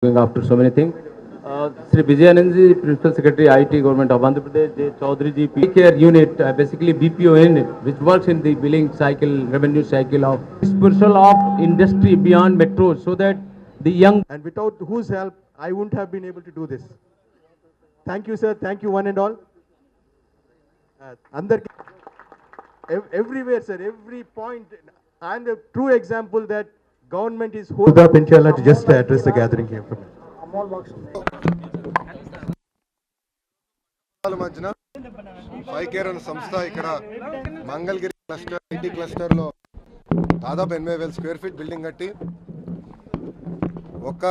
going after so many things. Sri Vijayanand ji, Principal Secretary, IT Government of Andhra Pradesh, J. Chaudhary ji, Care Unit, basically BPO unit, which works in the billing cycle, revenue cycle of dispersal of industry beyond metros, so that the young and without whose help I wouldn't have been able to do this. Thank you, sir. Thank you, one and all. Under everywhere, sir, every point, and a true example that government is holding up Penchala to just address the gathering here. మధ్యన ఫైకేర్ అనే సంస్థ ఇక్కడ Mangalagiri cluster IT క్లస్టర్లో దాదాపు 80,000 square feet building కట్టి ఒక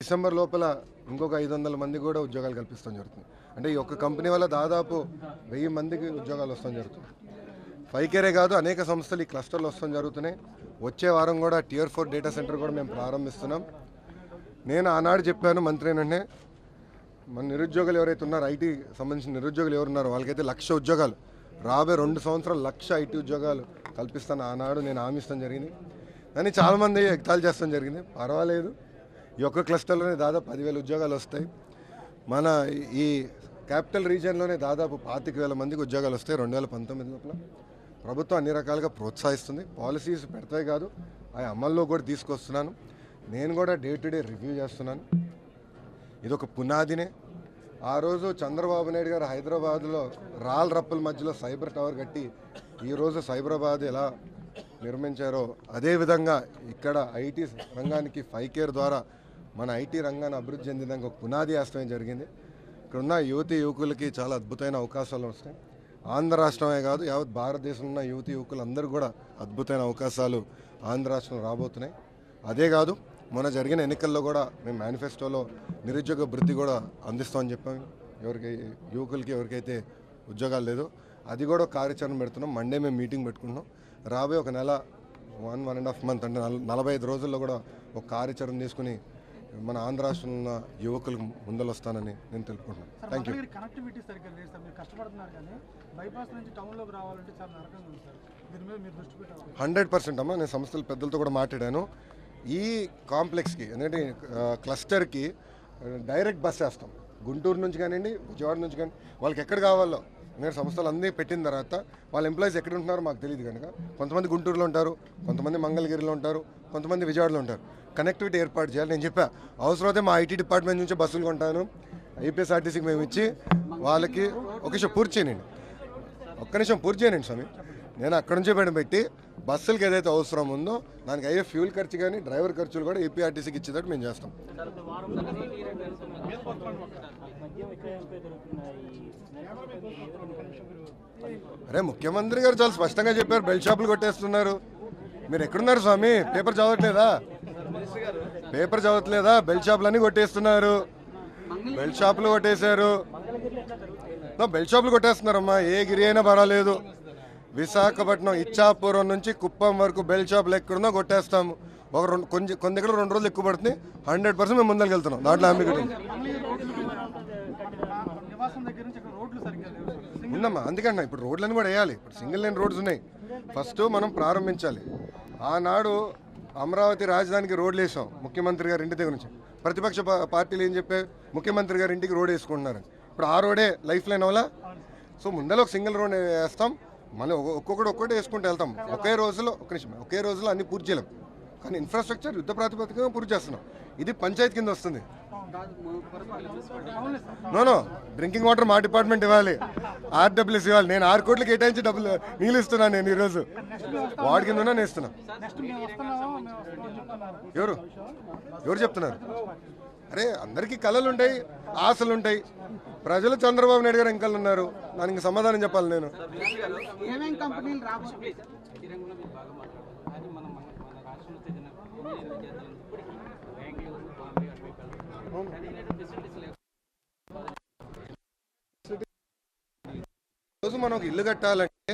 December లోపల ఇంకొక 500 మంది కూడా ఉద్యోగాలు కల్పిస్తాం జరుగుతుంది. అంటే ఈ ఒక్క కంపెనీ వల్ల దాదాపు 1000 మందికి ఉద్యోగాలు వస్తాం జరుగుతుంది. ఫైకేరే కాదు, అనేక సంస్థలు ఈ క్లస్టర్లో వస్తాం జరుగుతున్నాయి. వచ్చే వారం కూడా Tier 4 డేటా సెంటర్ కూడా మేము ప్రారంభిస్తున్నాం. నేను ఆనాడు చెప్పాను మంత్రి ఏంటంటే, మన నిరుద్యోగులు ఎవరైతే ఉన్నారో, ఐటీ సంబంధించిన నిరుద్యోగులు ఎవరున్నారో వాళ్ళకైతే 1,00,000 ఉద్యోగాలు రాబోయే 2 సంవత్సరాలు 1,00,000 ఐటీ ఉద్యోగాలు కల్పిస్తాను ఆనాడు నేను హామీ ఇస్తాం జరిగింది. కానీ చాలామంది ఎగతాళి చేస్తాం జరిగింది. పర్వాలేదు, ఈ ఒక్క క్లస్టర్లోనే దాదాపు 10,000 ఉద్యోగాలు వస్తాయి. మన ఈ క్యాపిటల్ రీజియన్లోనే దాదాపు 25,000 మందికి ఉద్యోగాలు వస్తాయి 2019 లోపల. ప్రభుత్వం అన్ని రకాలుగా ప్రోత్సహిస్తుంది. పాలసీస్ పెడతాయి కాదు, అవి అమల్లో కూడా తీసుకొస్తున్నాను. నేను కూడా డే టు డే రివ్యూ చేస్తున్నాను. ఇది ఒక పునాదినే. ఆ రోజు చంద్రబాబు నాయుడు గారు హైదరాబాద్లో రాల్ రప్పల మధ్యలో సైబర్ టవర్ కట్టి ఈరోజు సైబరాబాద్ ఎలా నిర్మించారో అదేవిధంగా ఇక్కడ ఐటీ రంగానికి ఫైకేర్ ద్వారా మన ఐటీ రంగాన్ని అభివృద్ధి చెందిన ఒక పునాది వేస్తమే జరిగింది. ఇక్కడున్న యువతి యువకులకి చాలా అద్భుతమైన అవకాశాలు వస్తాయి. ఆంధ్ర రాష్ట్రమే కాదు, యావత్ భారతదేశంలో ఉన్న యువతి యువకులందరూ కూడా అద్భుతమైన అవకాశాలు ఆంధ్ర రాష్ట్రంలో రాబోతున్నాయి. అదే కాదు, మొన్న జరిగిన ఎన్నికల్లో కూడా మేము మేనిఫెస్టోలో నిరుద్యోగ భృతి కూడా అందిస్తామని చెప్పాము. ఎవరికి యువకులకి ఎవరికైతే ఉద్యోగాలు లేదో అది కూడా కార్యాచరణ పెడుతున్నాం. మండే మేము మీటింగ్ పెట్టుకుంటున్నాం. రాబోయే ఒక నెల 1.5 మంత్ అంటే 45 రోజుల్లో కూడా ఒక కార్యాచరణ తీసుకుని మన ఆంధ్ర రాష్ట్రంలో ఉన్న యువకులకు ముందలు వస్తానని నేను తెలుపుకుంటున్నాను. Thank you. కనెక్టివిటీ సరిగ్గా లేదు సార్, మీరు కష్టపడుతున్నారు కానీ బైపాస్ నుంచి టౌన్లోకి రావాలంటే చాలా నరకంగా ఉంది సార్. దీని మీద మీరు దృష్టి పెట్టాలి. 100% అమ్మా, నేను సంస్థల పెద్దలతో కూడా మాట్లాడాను. ఈ కాంప్లెక్స్కి అంటే క్లస్టర్కి డైరెక్ట్ బస్ వేస్తాం. గుంటూరు నుంచి కానివ్వండి, విజయవాడ నుంచి కానీ వాళ్ళకి ఎక్కడ కావాలో నేను సంస్థలు అన్నీ పెట్టిన తర్వాత వాళ్ళ ఎంప్లాయీస్ ఎక్కడ ఉంటున్నారో మాకు తెలియదు కనుక కొంతమంది గుంటూరులో ఉంటారు, కొంతమంది మంగళగిరిలో ఉంటారు, కొంతమంది విజయవాడలో ఉంటారు. కనెక్టివిటీ ఏర్పాటు చేయాలి. నేను చెప్పా, అవసరమైతే మా ఐటీ డిపార్ట్మెంట్ నుంచి బస్సులు కొంటాను, ఐపీఎస్ఆర్టీసీకి మేము ఇచ్చి వాళ్ళకి ఒక నిమిషం పూర్తి చేయనండి స్వామి. నేను అక్కడ నుంచే పెట్టి బస్సులకి ఏదైతే అవసరం ఉందో దానికి అయ్యే ఫ్యూల్ ఖర్చు కానీ డ్రైవర్ ఖర్చులు కూడా ఏపీఆర్టీసీకి ఇచ్చేటట్టు మేము చేస్తాం. అరే, ముఖ్యమంత్రి గారు చాలా స్పష్టంగా చెప్పారు, బెల్ట్ షాపులు కొట్టేస్తున్నారు. మీరు ఎక్కడున్నారు స్వామి? పేపర్ చదవట్లేదా? బెల్ట్ షాపులన్నీ కొట్టేస్తున్నారు. బెల్ట్ షాపులు కొట్టేశారు. బెల్ట్ షాపులు కొట్టేస్తున్నారమ్మా. ఏ గిరి అయినా పర్వాలేదు. విశాఖపట్నం ఇచ్చాపురం నుంచి కుప్పం వరకు బెల్ట్ షాపులు ఎక్కడున్నా కొట్టేస్తాము. ఒక కొన్ని దగ్గర 2 రోజులు ఎక్కువ పడుతుంది. 100% మేము ముందరికి వెళ్తున్నాం. దాంట్లో హామీ ఉందమ్మా. అందుకన్నా ఇప్పుడు రోడ్లను కూడా వేయాలి. ఇప్పుడు సింగిల్ లైన్ రోడ్స్ ఉన్నాయి. ఫస్ట్ మనం ప్రారంభించాలి. ఆనాడు అమరావతి రాజధానికి రోడ్లు వేసాం ముఖ్యమంత్రి గారి ఇంటి దగ్గర నుంచి. ప్రతిపక్ష పార్టీలు ఏం చెప్పే, ముఖ్యమంత్రి గారి ఇంటికి రోడ్ వేసుకుంటున్నారు. ఇప్పుడు ఆ రోడే లైఫ్ లైన్ అవ్వాలా? సో ముందర ఒక సింగిల్ రోడ్ వేస్తాం, మళ్ళీ ఒక్కొక్కటి వేసుకుంటూ వెళ్తాం. ఒకే రోజులో అన్ని పూర్తి చేయలేం, కానీ ఇన్ఫ్రాస్ట్రక్చర్ యుద్ధ ప్రాతిపదికగా పూర్తి చేస్తున్నాం. ఇది పంచాయతీ కింద వస్తుంది. నో డ్రింకింగ్ వాటర్ మా డిపార్ట్మెంట్ ఇవ్వాలి, ఆర్డబ్ల్యూఎస్ ఇవ్వాలి. నేను 6 కోట్లు కేటాయించి డబ్బులు నీళ్ళు ఇస్తున్నాను. నేను ఈరోజు వార్డు కింద నేను ఇస్తున్నా. ఎవరు చెప్తున్నారు? అరే, అందరికీ కళలు ఉంటాయి, ఆశలు ఉంటాయి. ప్రజలు చంద్రబాబు నాయుడు గారు ఇంకా ఉన్నారు. దానికి సమాధానం చెప్పాలి నేను. రోజు మనం ఒక ఇల్లు కట్టాలంటే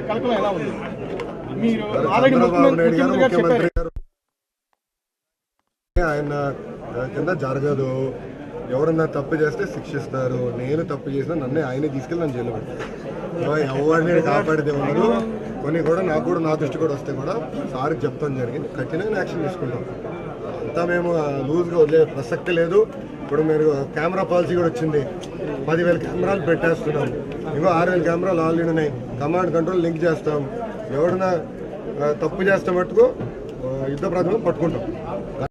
కలకలం ఎలా ఉంది? మీరు ఆల్రెడీ చంద్రబాబు నాయుడు గారు ముఖ్యమంత్రి గారు ముఖ్యమంత్రి చెప్పారు. గారు ఆయన కింద జరగదు, ఎవరన్నా తప్పు చేస్తే శిక్షిస్తారు. నేను తప్పు చేసినా నన్నే ఆయనే తీసుకెళ్ళి నన్ను జైలు పెడతారు. ఎవరిని కాపాడితే ఉండదు. కొన్ని కూడా నాకు కూడా నా దృష్టి కూడా వస్తే కూడా సార్కి చెప్తాం జరిగింది, కఠినమైన యాక్షన్ తీసుకుంటాం. అంతా మేము లూజ్గా వదిలే ప్రసక్తి లేదు. ఇప్పుడు మీరు కెమెరా పాలసీ కూడా వచ్చింది, 10,000 కెమెరాలు పెట్టేస్తున్నాం. ఇంకో 6,000 కెమెరాలు ఆల్రెడీ ఉన్నాయి. కమాండ్ కంట్రోల్ లింక్ చేస్తాం. ఎవడన్నా తప్పు చేస్తే మట్టుకు యుద్ధ ప్రాతిపదికన పట్టుకుంటాం.